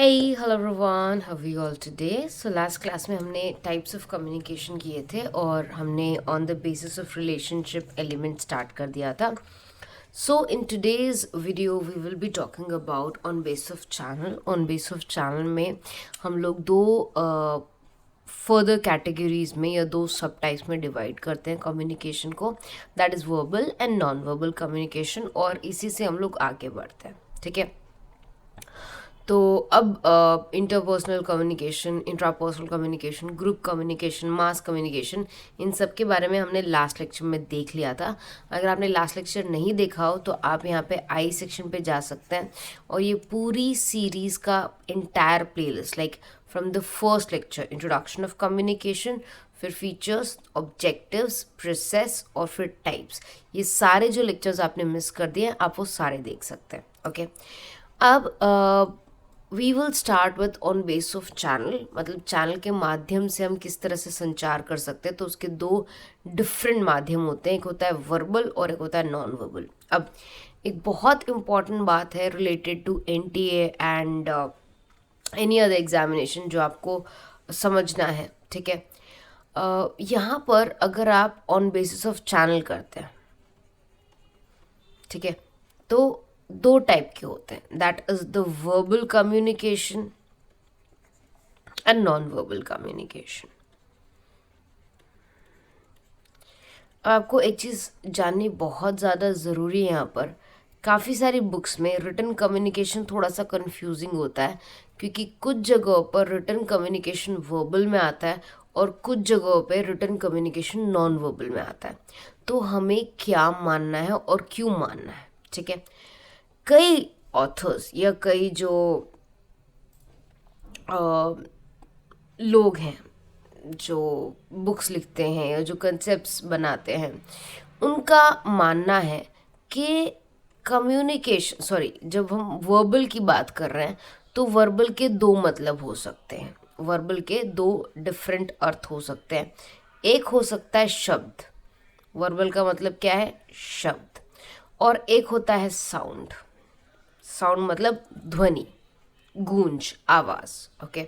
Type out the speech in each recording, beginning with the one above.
Hey, hello everyone, how are you all today? So last class में हमने types of communication किए थे और हमने on the basis of relationship element start कर दिया था. So in today's video we will be talking about on base of channel. On base of channel में हम लोग दो फर्दर कैटेगरीज में या दो सब टाइप्स में डिवाइड करते हैं कम्युनिकेशन को, that is verbal and non verbal communication, और इसी से हम लोग आगे बढ़ते हैं. ठीक है. तो अब interpersonal communication, intrapersonal communication, group communication, mass communication, इन सब के बारे में हमने लास्ट लेक्चर में देख लिया था. अगर आपने लास्ट लेक्चर नहीं देखा हो तो आप यहाँ पे आई सेक्शन पे जा सकते हैं और ये पूरी सीरीज़ का entire playlist, like from the first lecture introduction of communication, फिर फीचर्स, ऑब्जेक्टिव्स, प्रोसेस और फिर टाइप्स, ये सारे जो लेक्चर्स आपने मिस कर दिए आप वो सारे देख सकते हैं. ओके. अब we will start with on base of channel, मतलब चैनल के माध्यम से हम किस तरह से संचार कर सकते हैं. तो उसके दो डिफरेंट माध्यम होते हैं, एक होता है वर्बल और एक होता है नॉन वर्बल. अब एक बहुत इम्पॉर्टेंट बात है related to NTA and any other examination जो आपको समझना है. ठीक है. यहाँ पर अगर आप ऑन बेसिस ऑफ चैनल करते हैं, ठीक है, तो दो टाइप के होते हैं, that is the verbal communication and non verbal communication. आपको एक चीज़ जाननी बहुत ज़्यादा ज़रूरी है. यहाँ पर काफ़ी सारी बुक्स में रिटन कम्युनिकेशन थोड़ा सा कंफ्यूजिंग होता है, क्योंकि कुछ जगहों पर रिटन कम्युनिकेशन वर्बल में आता है और कुछ जगहों पे रिटन कम्युनिकेशन नॉन वर्बल में आता है. तो हमें क्या मानना है और क्यों मानना है. ठीक है. कई ऑथर्स या कई जो लोग हैं जो बुक्स लिखते हैं या जो कंसेप्ट्स बनाते हैं, उनका मानना है कि कम्युनिकेशन, जब हम वर्बल की बात कर रहे हैं तो वर्बल के दो मतलब हो सकते हैं, वर्बल के दो डिफरेंट अर्थ हो सकते हैं. एक हो सकता है शब्द, वर्बल का मतलब क्या है, शब्द, और एक होता है साउंड. साउंड मतलब ध्वनि, गूंज, आवाज. ओके.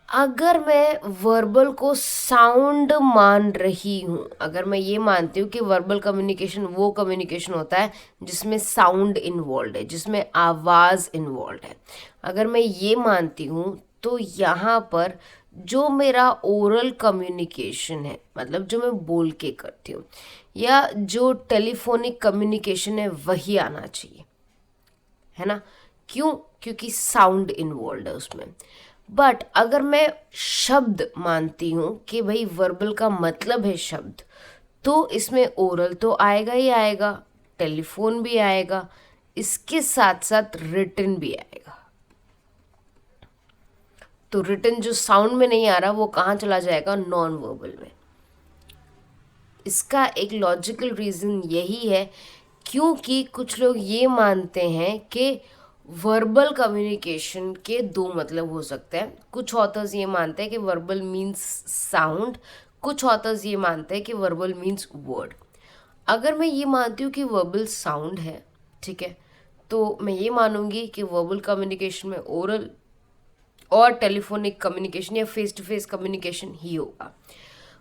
अगर मैं वर्बल को साउंड मान रही हूँ, अगर मैं ये मानती हूँ कि वर्बल कम्युनिकेशन वो कम्युनिकेशन होता है जिसमें साउंड इन्वॉल्व है, जिसमें आवाज़ इन्वॉल्व है, अगर मैं ये मानती हूँ तो यहाँ पर जो मेरा ओरल कम्युनिकेशन है, मतलब जो मैं बोल के करती हूँ, या जो टेलीफोनिक कम्युनिकेशन है, वही आना चाहिए, है ना. क्यों? क्योंकि साउंड इन्वॉल्व है उसमें. बट अगर मैं शब्द मानती हूँ कि भाई वर्बल का मतलब है शब्द, तो इसमें ओरल तो आएगा ही आएगा, टेलीफोन भी आएगा, इसके साथ साथ रिटन भी आएगा. तो रिटन जो साउंड में नहीं आ रहा वो कहाँ चला जाएगा, नॉन वर्बल में. इसका एक लॉजिकल रीज़न यही है क्योंकि कुछ लोग ये मानते हैं कि वर्बल कम्युनिकेशन के दो मतलब हो सकते हैं. कुछ ऑथर्स ये मानते हैं कि वर्बल मीन्स साउंड, कुछ ऑथर्स ये मानते हैं कि वर्बल मीन्स वर्ड. अगर मैं ये मानती हूँ कि वर्बल साउंड है, ठीक है, तो मैं ये मानूंगी कि वर्बल कम्युनिकेशन में ओरल और टेलीफोनिक कम्युनिकेशन या फेस टू फेस कम्युनिकेशन ही होगा.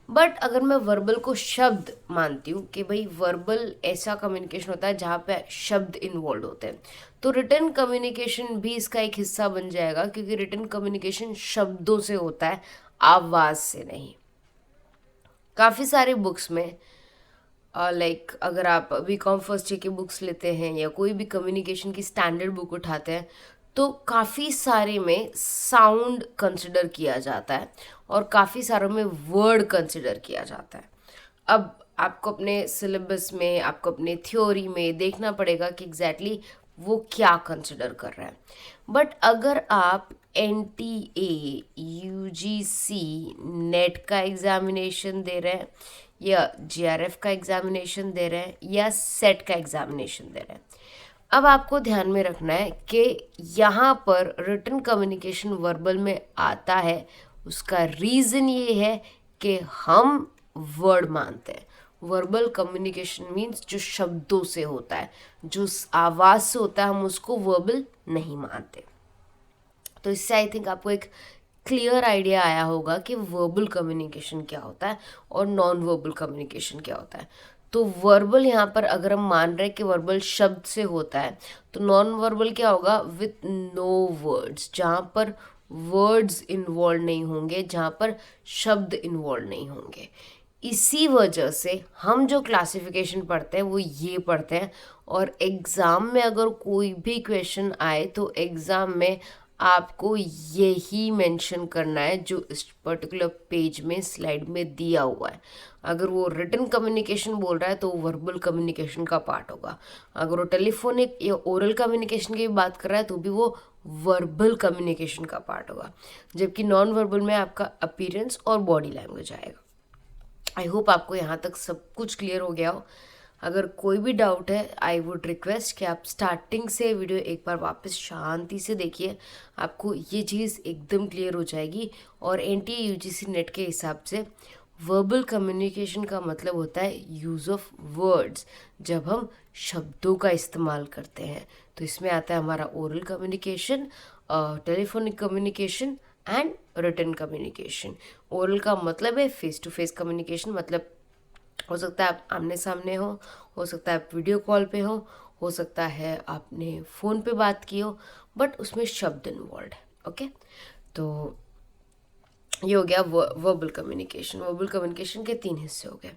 बट अगर मैं वर्बल को शब्द मानती हूँ कि भाई वर्बल ऐसा कम्युनिकेशन होता है जहाँ पे शब्द इन्वॉल्व होते हैं, तो रिटन कम्युनिकेशन भी इसका एक हिस्सा बन जाएगा, क्योंकि रिटन कम्युनिकेशन शब्दों से होता है, आवाज़ से नहीं. काफ़ी सारे बुक्स में लाइक अगर आप बीकॉम फर्स्ट ईयर की बुक्स लेते हैं या कोई भी कम्युनिकेशन की स्टैंडर्ड बुक उठाते हैं, तो काफ़ी सारे में साउंड कंसिडर किया जाता है और काफ़ी सारों में वर्ड कंसिडर किया जाता है. अब आपको अपने सिलेबस में, आपको अपने थ्योरी में देखना पड़ेगा कि एग्जैक्टली वो क्या कंसिडर कर रहा है. बट अगर आप NTA, UGC, नेट का एग्जामिनेशन दे रहे हैं या GRF का एग्जामिनेशन दे रहे हैं या सेट का एग्जामिनेशन दे रहे हैं, अब आपको ध्यान में रखना है कि यहाँ पर रिटन कम्युनिकेशन वर्बल में आता है. उसका रीज़न ये है कि हम वर्ड मानते हैं. वर्बल कम्युनिकेशन मीन्स जो शब्दों से होता है, जो आवाज़ से होता है, हम उसको वर्बल नहीं मानते. तो इससे आई थिंक आपको एक क्लियर आइडिया आया होगा कि वर्बल कम्युनिकेशन क्या होता है और नॉन वर्बल कम्युनिकेशन क्या होता है। तो वर्बल यहाँ पर अगर हम मान रहे हैं कि वर्बल शब्द से होता है, तो नॉन वर्बल क्या होगा, विथ नो वर्ड्स, जहाँ पर वर्ड्स इन्वॉल्व नहीं होंगे, जहाँ पर शब्द इन्वॉल्व नहीं होंगे। इसी वजह से हम जो क्लासिफिकेशन पढ़ते हैं वो ये पढ़ते हैं, और एग्ज़ाम में अगर कोई भी क्वेश्चन आए तो एग्ज़ाम में आपको यही मेंशन करना है जो इस पर्टिकुलर पेज में स्लाइड में दिया हुआ है। अगर वो रिटन कम्युनिकेशन बोल रहा है तो वर्बल कम्युनिकेशन का पार्ट होगा, अगर वो टेलीफोनिक या ओरल कम्युनिकेशन की बात कर रहा है तो भी वो वर्बल कम्युनिकेशन का पार्ट होगा, जबकि नॉन वर्बल में आपका अपीयरेंस और बॉडी लैंग्वेज आएगा। आई होप आपको यहाँ तक सब कुछ क्लियर हो गया हो। अगर कोई भी डाउट है, आई वुड रिक्वेस्ट कि आप स्टार्टिंग से वीडियो एक बार वापस शांति से देखिए, आपको ये चीज़ एकदम क्लियर हो जाएगी। और एनटीए यूजीसी नेट के हिसाब से वर्बल कम्युनिकेशन का मतलब होता है यूज़ ऑफ वर्ड्स, जब हम शब्दों का इस्तेमाल करते हैं। तो इसमें आता है हमारा oral communication, telephonic communication and written communication. Oral का मतलब है फेस टू फेस कम्युनिकेशन, मतलब हो सकता है आप आमने सामने हो सकता है आप वीडियो कॉल पे हो सकता है आपने फ़ोन पे बात की हो, बट उसमें शब्द इन्वॉल्व है। ओके, तो ये हो गया वर्बल कम्युनिकेशन। वर्बल कम्युनिकेशन के 3 हिस्से हो गए।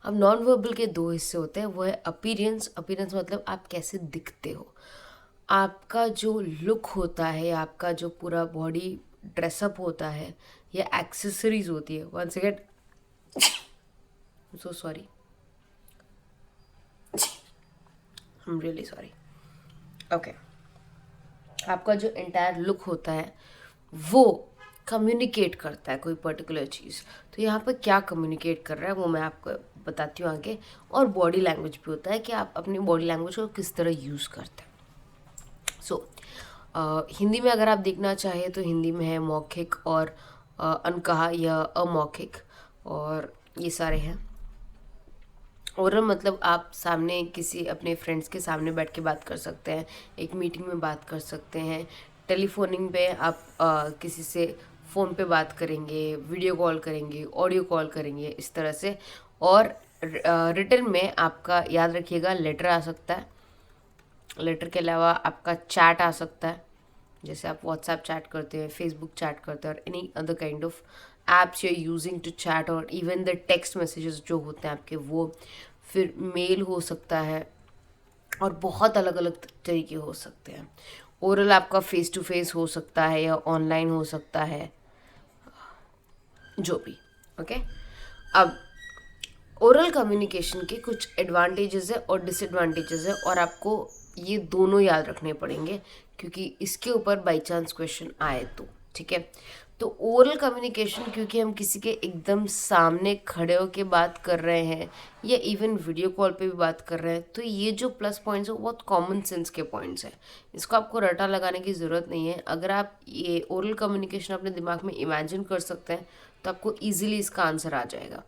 अब नॉन वर्बल के 2 हिस्से होते हैं, वो है अपीयरेंस। अपीयरेंस मतलब आप कैसे दिखते हो, आपका जो लुक होता है, आपका जो पूरा बॉडी ड्रेसअप होता है या एक्सेसरीज होती है। One second, so sorry, I am really sorry. Okay, आपका जो एंटायर लुक होता है वो कम्युनिकेट करता है कोई पर्टिकुलर चीज़। तो यहाँ पर क्या कम्युनिकेट कर रहा है वो मैं आपको बताती हूँ आगे। और बॉडी लैंग्वेज भी होता है कि आप अपनी बॉडी लैंग्वेज को किस तरह यूज़ करते हैं। सो हिंदी में अगर आप देखना चाहें तो हिंदी में है मौखिक और अनकहा या अमौखिक, और ये सारे हैं। ओरल मतलब आप सामने किसी अपने फ्रेंड्स के सामने बैठ के बात कर सकते हैं, एक मीटिंग में बात कर सकते हैं। टेलीफोनिंग पे आप किसी से फ़ोन पे बात करेंगे, वीडियो कॉल करेंगे, ऑडियो कॉल करेंगे, इस तरह से। और रिटन में आपका याद रखिएगा लेटर आ सकता है, लेटर के अलावा आपका चैट आ सकता है, जैसे आप व्हाट्सएप चैट करते हैं, फेसबुक चैट करते हैं, और any other kind of apps you are using to chat, और इवन द टेक्स्ट मैसेजेस जो होते हैं आपके वो। फिर मेल हो सकता है, और बहुत अलग अलग तरीके हो सकते हैं। ओरल आपका फेस टू फेस हो सकता है या ऑनलाइन हो सकता है, जो भी। ओके, अब ओरल कम्युनिकेशन के कुछ एडवांटेजेस है और डिसएडवांटेजेस है, और आपको ये दोनों याद रखने पड़ेंगे क्योंकि इसके ऊपर बाई चांस क्वेश्चन आए तो। ठीक है, तो ओरल कम्युनिकेशन क्योंकि हम किसी के एकदम सामने खड़े होकर बात कर रहे हैं या इवन वीडियो कॉल पे भी बात कर रहे हैं, तो ये जो प्लस पॉइंट्स है बहुत कॉमन सेंस के पॉइंट्स हैं, इसको आपको रटा लगाने की ज़रूरत नहीं है। अगर आप ये ओरल कम्युनिकेशन अपने दिमाग में इमेजिन कर सकते हैं तो आपको ईजिली इसका आंसर आ जाएगा।